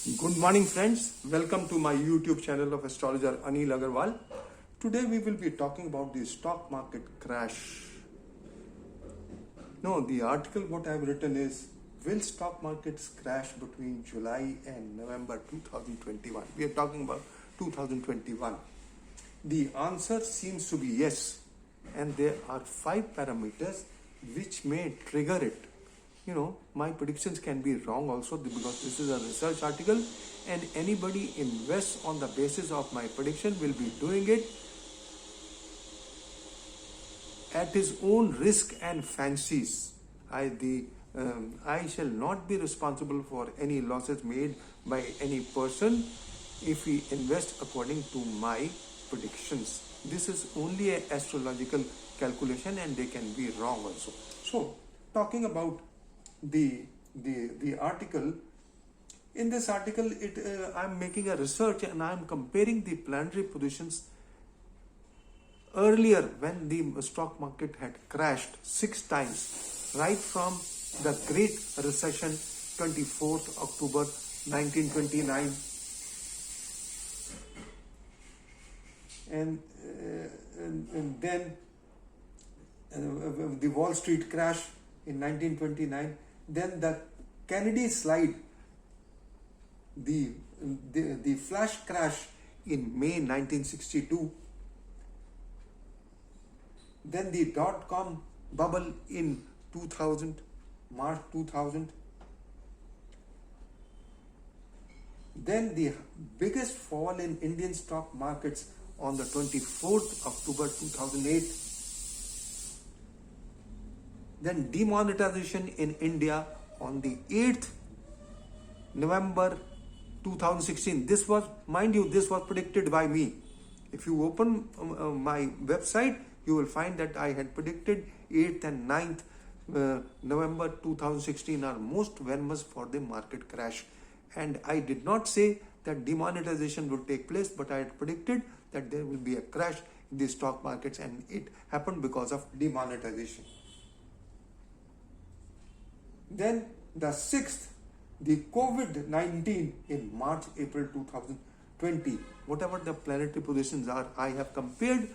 Good morning, friends. Welcome to my YouTube channel of astrologer Anil Agarwal. Today we will be talking about the stock market crash. No, the article what I have written is, will stock markets crash between July and November 2021? We are talking about 2021. The answer seems to be yes, and there are 5 parameters which may trigger it. My predictions can be wrong also because this is a research article, and anybody invests on the basis of my prediction will be doing it at his own risk and fancies. I shall not be responsible for any losses made by any person if he invests according to my predictions. This is only an astrological calculation and they can be wrong also. So, talking about the article, in this article I'm making a research and I'm comparing the planetary positions earlier when the stock market had crashed 6 times, right from the Great Recession, 24th October 1929, and then the Wall Street crash in 1929, then the Kennedy slide, the flash crash in May 1962, then the dot-com bubble in March 2000, then the biggest fall in Indian stock markets on the 24th October 2008, then demonetization in India on the 8th November 2016. This was, mind you, this was predicted by me. If you open my website, you will find that I had predicted 8th and 9th November 2016 are most venomous for the market crash. And I did not say that demonetization would take place, but I had predicted that there will be a crash in the stock markets, and it happened because of demonetization. Then the 6th, the COVID-19 in March, April 2020. Whatever the planetary positions are, I have compared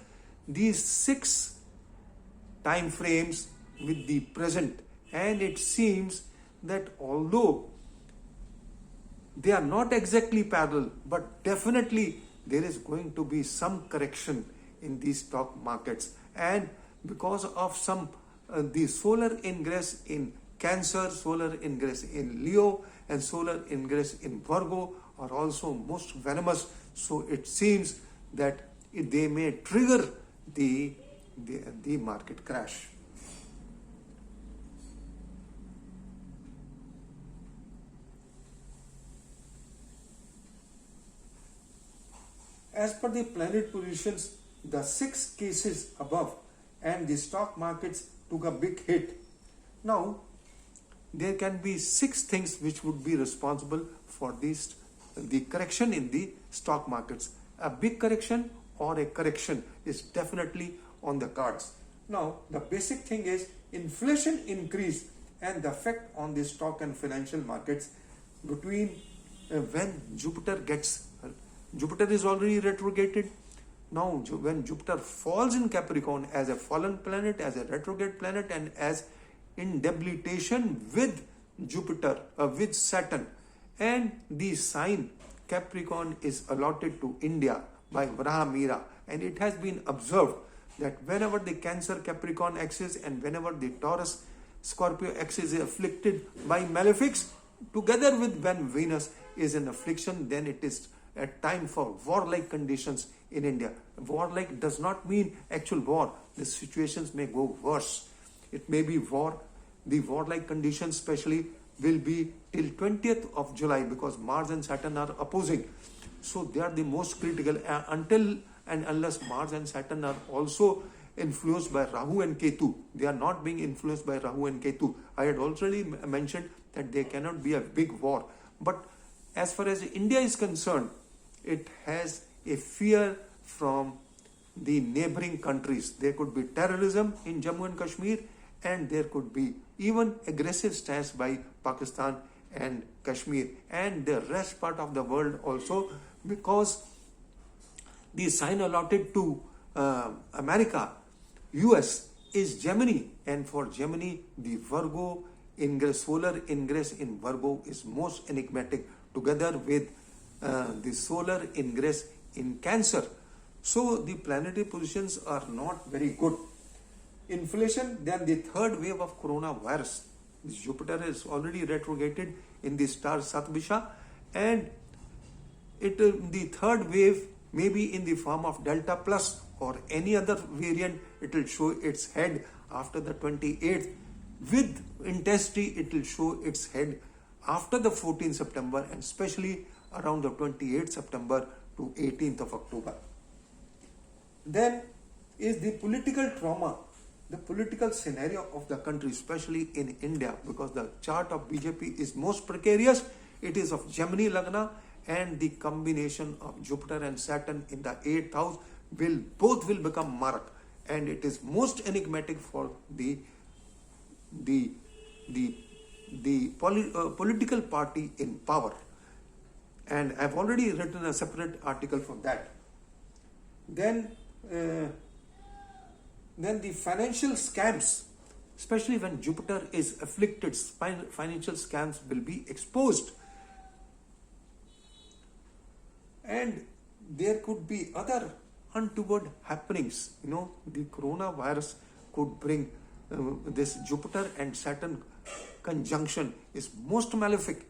these 6 time frames with the present, and it seems that although they are not exactly parallel, but definitely there is going to be some correction in these stock markets, and because of some the solar ingress in Cancer, solar ingress in Leo, and solar ingress in Virgo are also most venomous. So it seems that they may trigger the market crash. As per the planet positions, the 6 cases above, and the stock markets took a big hit. Now, there can be 6 things which would be responsible for the correction in the stock markets. A big correction or a correction is definitely on the cards. Now, the basic thing is inflation increase and the effect on the stock and financial markets between when Jupiter is already retrograded. Now, when Jupiter falls in Capricorn as a fallen planet, as a retrograde planet, and as in debilitation with Jupiter, with Saturn, and the sign Capricorn is allotted to India by Varaha Mira, and it has been observed that whenever the Cancer Capricorn axis and whenever the Taurus Scorpio axis is afflicted by malefics, together with when Venus is in affliction, then it is a time for warlike conditions in India. Warlike does not mean actual war. The situations may go worse. It may be war. The warlike conditions especially will be till 20th of July because Mars and Saturn are opposing. So they are the most critical until and unless Mars and Saturn are also influenced by Rahu and Ketu. They are not being influenced by Rahu and Ketu. I had already mentioned that there cannot be a big war. But as far as India is concerned, it has a fear from the neighboring countries. There could be terrorism in Jammu and Kashmir, and there could be even aggressive stance by Pakistan and Kashmir and the rest part of the world also, because the sign allotted to America, US, is Gemini, and for Gemini, the Virgo ingress, solar ingress in Virgo is most enigmatic, together with the solar ingress in Cancer. So the planetary positions are not very good. Inflation, then the third wave of coronavirus. Jupiter is already retrograded in the star Sattvisha, and the third wave may be in the form of Delta Plus or any other variant. It will show its head after the 28th. With intensity, it will show its head after the 14th September and especially around the 28th September to 18th of October. Then is the political trauma, the political scenario of the country, especially in India, because the chart of BJP is most precarious. It is of Gemini Lagna, and the combination of Jupiter and Saturn in the 8th house both will become Marak, and it is most enigmatic for the political party in power. And I've already written a separate article for that. Then the financial scams, especially when Jupiter is afflicted, financial scams will be exposed. And there could be other untoward happenings. The coronavirus could bring this Jupiter and Saturn conjunction is most malefic,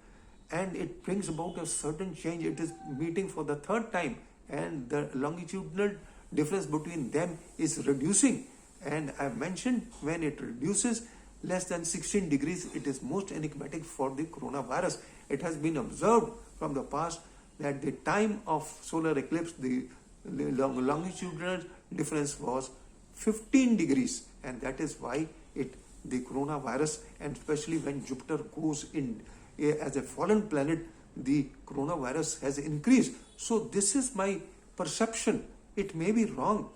and it brings about a certain change. It is meeting for the third time, and the longitudinal difference between them is reducing. And I mentioned when it reduces less than 16 degrees, it is most enigmatic for the coronavirus. It has been observed from the past that the time of solar eclipse, the longitudinal difference was 15 degrees, and that is why the coronavirus, and especially when Jupiter goes in as a fallen planet, the coronavirus has increased. So this is my perception. It may be wrong,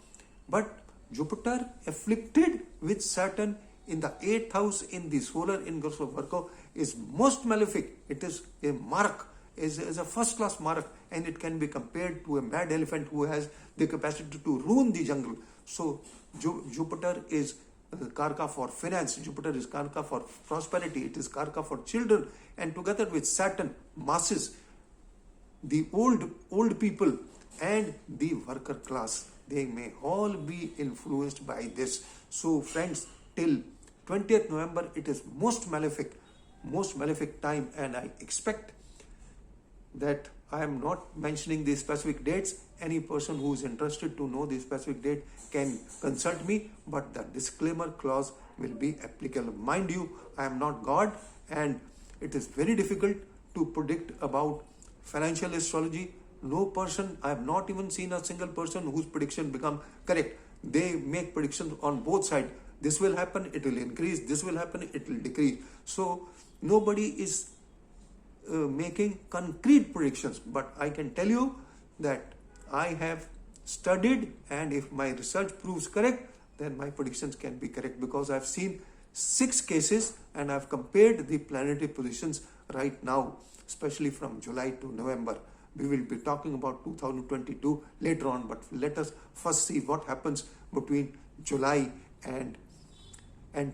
but Jupiter afflicted with Saturn in the 8th house in the solar ingress of Virgo is most malefic. It is a mark, is a first class mark, and it can be compared to a mad elephant who has the capacity to ruin the jungle. So Jupiter is Karka for finance, Jupiter is Karka for prosperity, it is Karka for children, and together with Saturn, masses, the old people and the worker class, they may all be influenced by this. So friends, till 20th November, it is most malefic time, and I expect that I am not mentioning the specific dates. Any person who is interested to know the specific date can consult me, but the disclaimer clause will be applicable. Mind you, I am not God, and it is very difficult to predict about financial astrology. No person, I have not even seen a single person whose prediction become correct. They make predictions on both sides. This will happen, it will increase. This will happen, it will decrease. So nobody is making concrete predictions, but I can tell you that I have studied, and if my research proves correct, then my predictions can be correct, because I've seen 6 cases and I've compared the planetary positions right now, especially from July to November. We will be talking about 2022 later on, but let us first see what happens between July and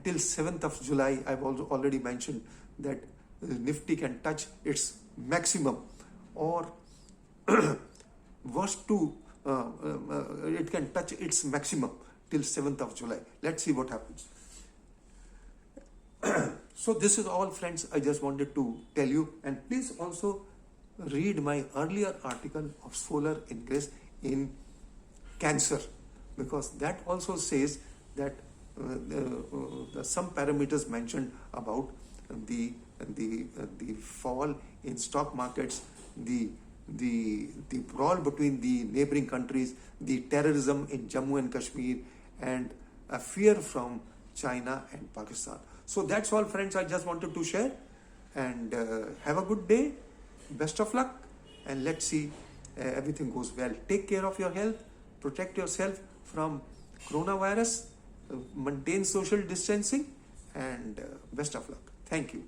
till 7th of July. I've also already mentioned that Nifty can touch its maximum, or worst to it can touch its maximum till 7th of July. Let's see what happens. So this is all, friends, I just wanted to tell you, and please also read my earlier article of solar ingress in Cancer, because that also says that some parameters mentioned about the fall in stock markets, the brawl between the neighboring countries, the terrorism in Jammu and Kashmir, and a fear from China and Pakistan. So that's all, friends, I just wanted to share, and have a good day, best of luck, and let's see everything goes well. Take care of your health, protect yourself from coronavirus, maintain social distancing, and best of luck. Thank you.